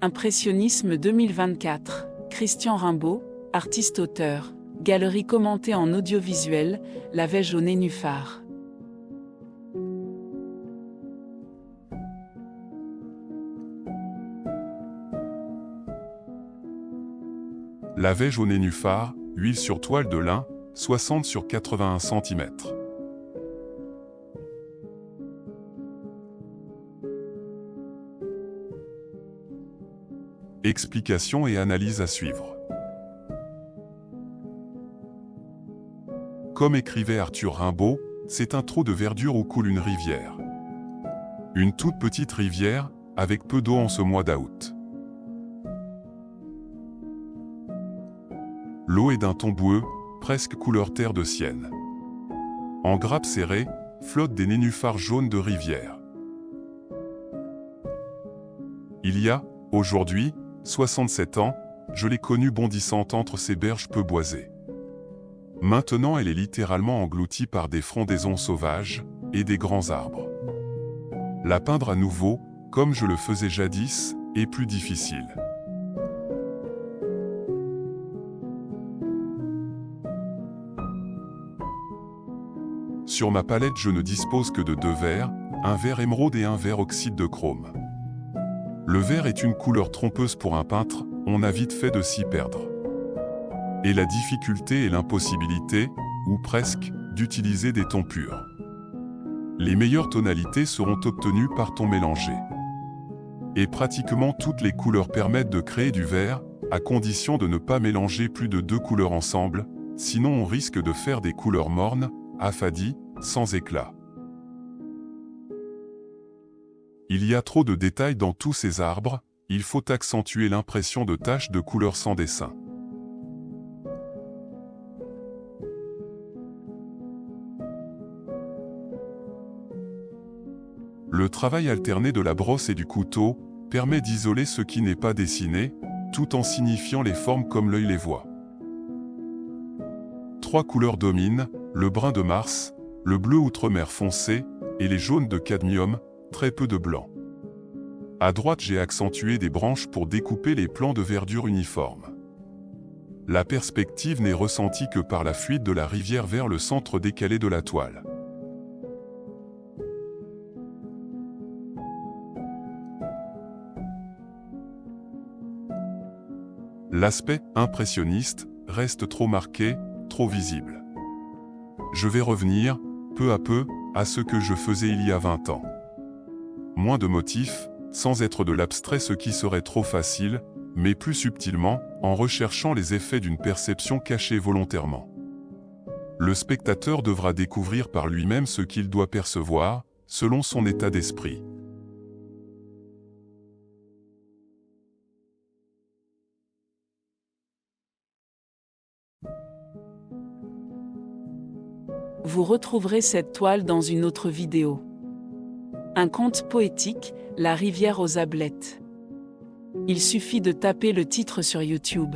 Impressionnisme 2024. Christian Rimbaud, artiste-auteur. Galerie commentée en audiovisuel, La Vège au nénuphar. La Vège au nénuphar, huile sur toile de lin, 60 sur 81 cm. Explications et analyses à suivre. Comme écrivait Arthur Rimbaud, c'est un trou de verdure où coule une rivière. Une toute petite rivière, avec peu d'eau en ce mois d'août. L'eau est d'un ton boueux, presque couleur terre de sienne. En grappes serrées, flottent des nénuphars jaunes de rivière. Il y a, aujourd'hui, 67 ans, je l'ai connue bondissante entre ces berges peu boisées. Maintenant elle est littéralement engloutie par des frondaisons sauvages et des grands arbres. La peindre à nouveau, comme je le faisais jadis, est plus difficile. Sur ma palette je ne dispose que de deux verres, un vert émeraude et un vert oxyde de chrome. Le vert est une couleur trompeuse pour un peintre, on a vite fait de s'y perdre. Et la difficulté et l'impossibilité, ou presque, d'utiliser des tons purs. Les meilleures tonalités seront obtenues par tons mélangés. Et pratiquement toutes les couleurs permettent de créer du vert, à condition de ne pas mélanger plus de deux couleurs ensemble, sinon on risque de faire des couleurs mornes, affadies, sans éclat. Il y a trop de détails dans tous ces arbres, il faut accentuer l'impression de taches de couleurs sans dessin. Le travail alterné de la brosse et du couteau permet d'isoler ce qui n'est pas dessiné, tout en signifiant les formes comme l'œil les voit. Trois couleurs dominent, le brun de Mars, le bleu outre-mer foncé, et les jaunes de cadmium, très peu de blanc. À droite j'ai accentué des branches pour découper les plans de verdure uniformes. La perspective n'est ressentie que par la fuite de la rivière vers le centre décalé de la toile. L'aspect impressionniste reste trop marqué, trop visible. Je vais revenir, peu à peu, à ce que je faisais il y a 20 ans. Moins de motifs, sans être de l'abstrait ce qui serait trop facile, mais plus subtilement, en recherchant les effets d'une perception cachée volontairement. Le spectateur devra découvrir par lui-même ce qu'il doit percevoir, selon son état d'esprit. Vous retrouverez cette toile dans une autre vidéo. Un conte poétique, La rivière aux ablettes. Il suffit de taper le titre sur YouTube.